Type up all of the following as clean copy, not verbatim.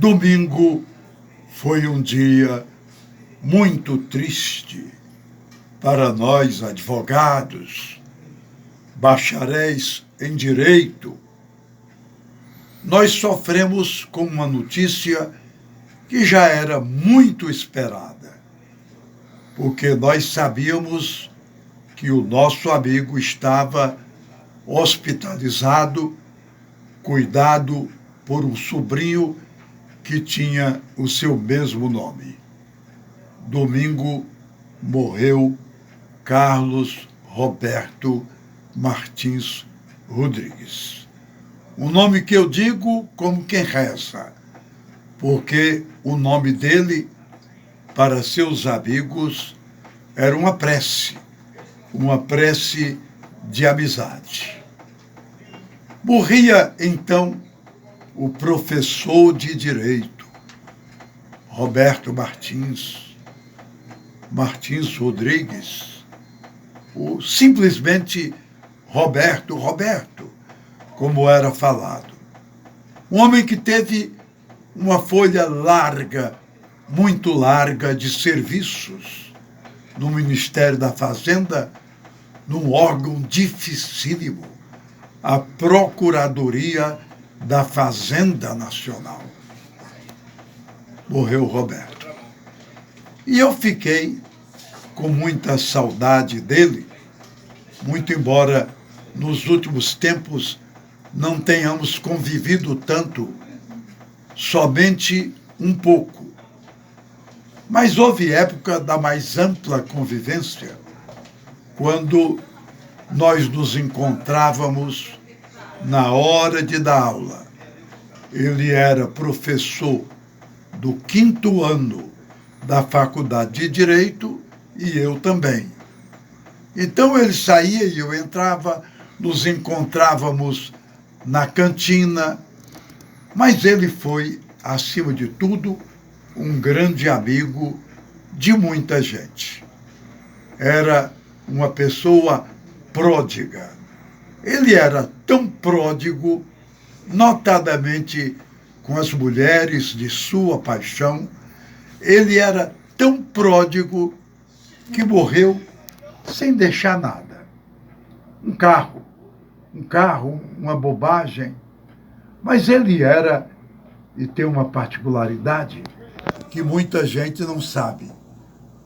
Domingo foi um dia muito triste para nós, advogados, bacharéis em direito. Nós sofremos com uma notícia que já era muito esperada, porque nós sabíamos que o nosso amigo estava hospitalizado, cuidado por um sobrinho que tinha o seu mesmo nome. Domingo morreu Carlos Roberto Martins Rodrigues. Um nome que eu digo como quem reza, porque o nome dele, para seus amigos, era uma prece de amizade. Morria, então, o professor de Direito, Roberto Martins Rodrigues, ou simplesmente Roberto, como era falado. Um homem que teve uma folha larga, muito larga, de serviços no Ministério da Fazenda, num órgão dificílimo, a Procuradoria da Fazenda Nacional. Morreu Roberto. E eu fiquei com muita saudade dele, muito embora nos últimos tempos não tenhamos convivido tanto, somente um pouco. Mas houve época da mais ampla convivência, quando nós nos encontrávamos na hora de dar aula. Ele era professor do 5º ano da Faculdade de Direito e eu também. Então ele saía e eu entrava, nos encontrávamos na cantina, mas ele foi, acima de tudo, um grande amigo de muita gente. Era uma pessoa pródiga. Ele era tão pródigo, notadamente com as mulheres de sua paixão. Ele era tão pródigo que morreu sem deixar nada. Um carro, uma bobagem. Mas ele era, e tem uma particularidade que muita gente não sabe.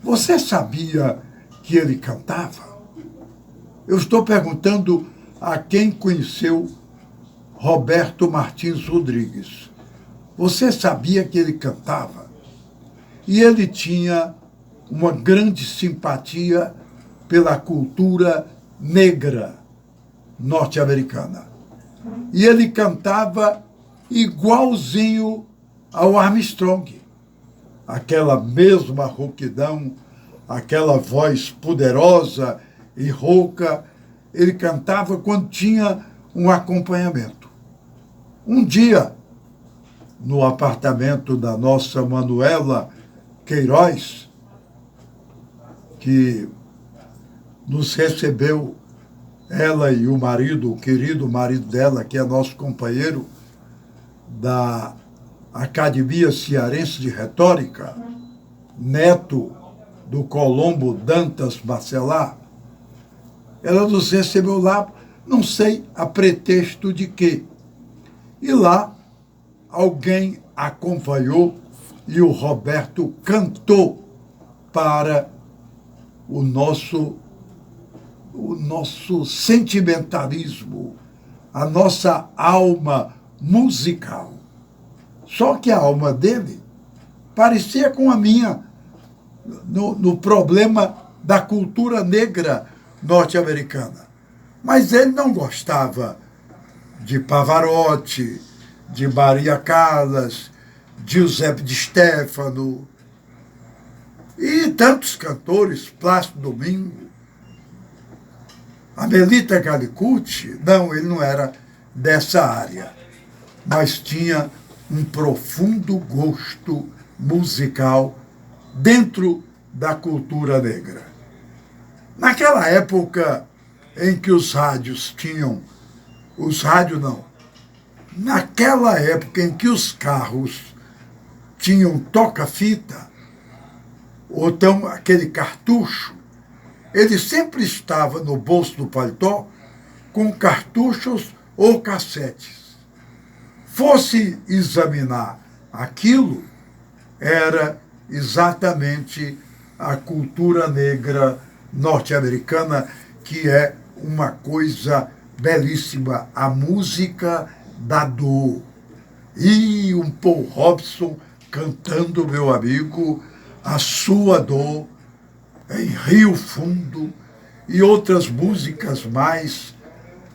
Você sabia que ele cantava? Eu estou perguntando a quem conheceu Roberto Martins Rodrigues. Você sabia que ele cantava? E ele tinha uma grande simpatia pela cultura negra norte-americana. E ele cantava igualzinho ao Armstrong. Aquela mesma rouquidão, aquela voz poderosa e rouca, ele cantava quando tinha um acompanhamento. Um dia, no apartamento da nossa Manuela Queiroz, que nos recebeu, ela e o marido, o querido marido dela, que é nosso companheiro da Academia Cearense de Retórica, neto do Colombo Dantas Bacelar. Ela nos recebeu lá, não sei a pretexto de quê. E lá alguém acompanhou e o Roberto cantou para o nosso sentimentalismo, a nossa alma musical. Só que a alma dele parecia com a minha no problema da cultura negra norte-americana. Mas ele não gostava de Pavarotti, de Maria Callas, de Giuseppe Di Stefano e tantos cantores, Plácido Domingo, a Melita Gallicucci. Não, ele não era dessa área, mas tinha um profundo gosto musical dentro da cultura negra. Naquela época em que os rádios tinham... Naquela época em que os carros tinha um toca-fita, ou então aquele cartucho, ele sempre estava no bolso do paletó com cartuchos ou cassetes. Fosse examinar aquilo, era exatamente a cultura negra norte-americana, que é uma coisa belíssima, a música da dor. E um Paul Robson cantando, meu amigo, a sua dor em Rio Fundo, e outras músicas mais,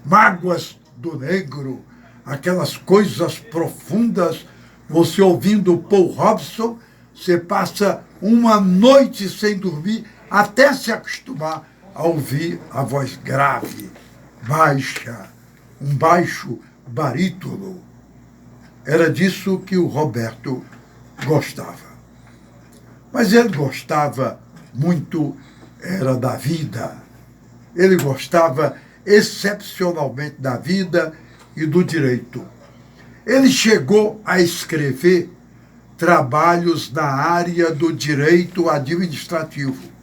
Mágoas do Negro, aquelas coisas profundas. Você ouvindo Paul Robson, você passa uma noite sem dormir até se acostumar a ouvir a voz grave, baixa, um baixo barítono. Era disso que o Roberto gostava. Mas ele gostava muito, era da vida. Ele gostava excepcionalmente da vida e do direito. Ele chegou a escrever trabalhos na área do direito administrativo.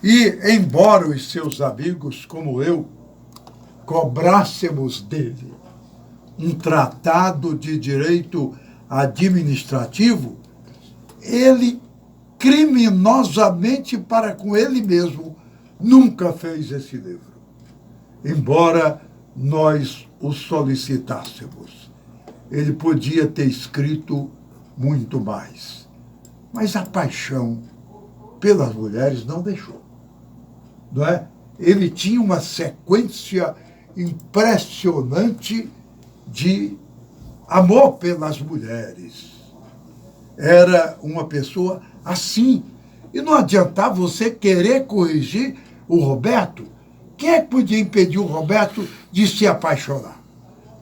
E, embora os seus amigos, como eu, cobrássemos dele um tratado de direito administrativo, ele, criminosamente para com ele mesmo, nunca fez esse livro, embora nós o solicitássemos. Ele podia ter escrito muito mais, mas a paixão pelas mulheres não deixou, não é? Ele tinha uma sequência impressionante de amor pelas mulheres. Era uma pessoa assim. E não adiantava você querer corrigir o Roberto. Quem é que podia impedir o Roberto de se apaixonar?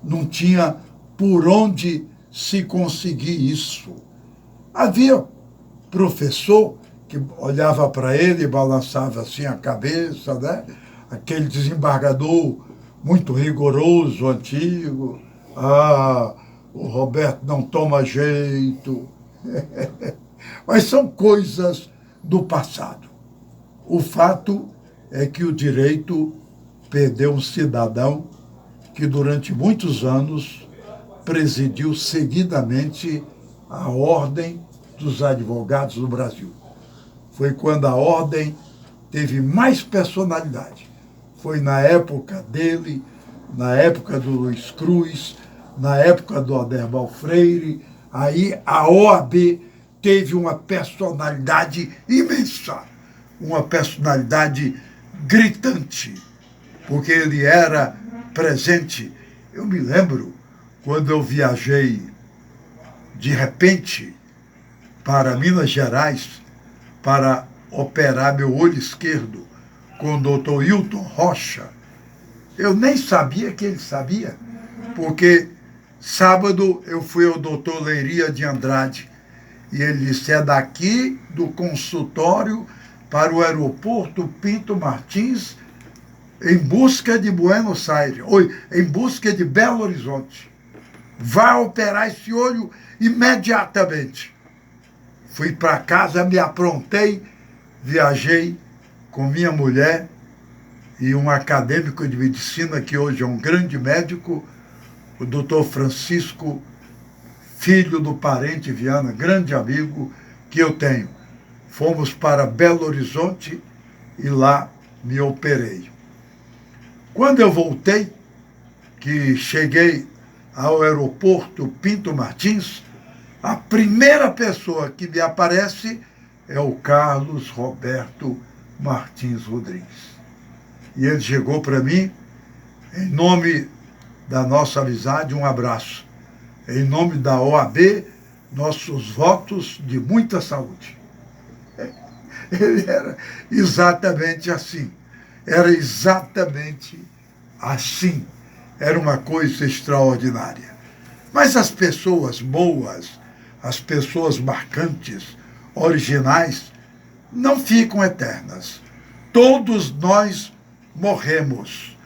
Não tinha por onde se conseguir isso. Havia professor que olhava para ele e balançava assim a cabeça, né? Aquele desembargador muito rigoroso, antigo. Ah, o Roberto não toma jeito. Mas são coisas do passado. O fato é que o direito perdeu um cidadão que durante muitos anos presidiu seguidamente a Ordem dos Advogados do Brasil. Foi quando a Ordem teve mais personalidade. Foi na época dele, na época do Luiz Cruz, na época do Aderbal Freire. Aí a OAB teve uma personalidade imensa, uma personalidade gritante, porque ele era presente. Eu me lembro quando eu viajei de repente para Minas Gerais para operar meu olho esquerdo com o doutor Hilton Rocha. Eu nem sabia que ele sabia, porque sábado eu fui ao doutor Leiria de Andrade e ele disse: é daqui do consultório para o aeroporto Pinto Martins em busca de Buenos Aires, ou em busca de Belo Horizonte. Vai operar esse olho imediatamente. Fui para casa, me aprontei, viajei com minha mulher e um acadêmico de medicina que hoje é um grande médico, o doutor Francisco, filho do parente Viana, grande amigo que eu tenho. Fomos para Belo Horizonte e lá me operei. Quando eu voltei, que cheguei ao aeroporto Pinto Martins, a primeira pessoa que me aparece é o Carlos Roberto Martins Rodrigues. E ele chegou para mim, em nome da nossa amizade, um abraço. Em nome da OAB, nossos votos de muita saúde. Ele era exatamente assim. Era exatamente assim. Era uma coisa extraordinária. Mas as pessoas boas, as pessoas marcantes, originais, não ficam eternas. Todos nós morremos.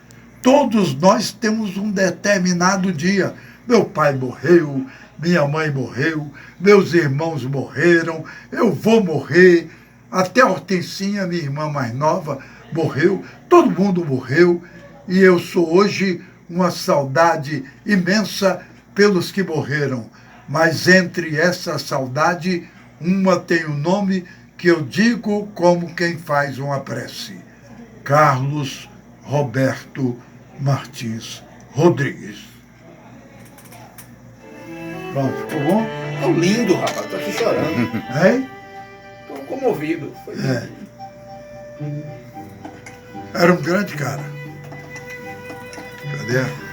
Todos nós temos um determinado dia Meu pai morreu, minha mãe morreu, meus irmãos morreram, eu vou morrer, até a Hortensinha, minha irmã mais nova, morreu, todo mundo morreu, e eu sou hoje uma saudade imensa pelos que morreram. Mas entre essa saudade, uma tem um nome que eu digo como quem faz uma prece: Carlos Roberto Martins Rodrigues. Pronto, ficou bom? Tô lindo, rapaz, tô aqui chorando. Hein? Tô comovido. Foi lindo. É. Era um grande cara. Cadê?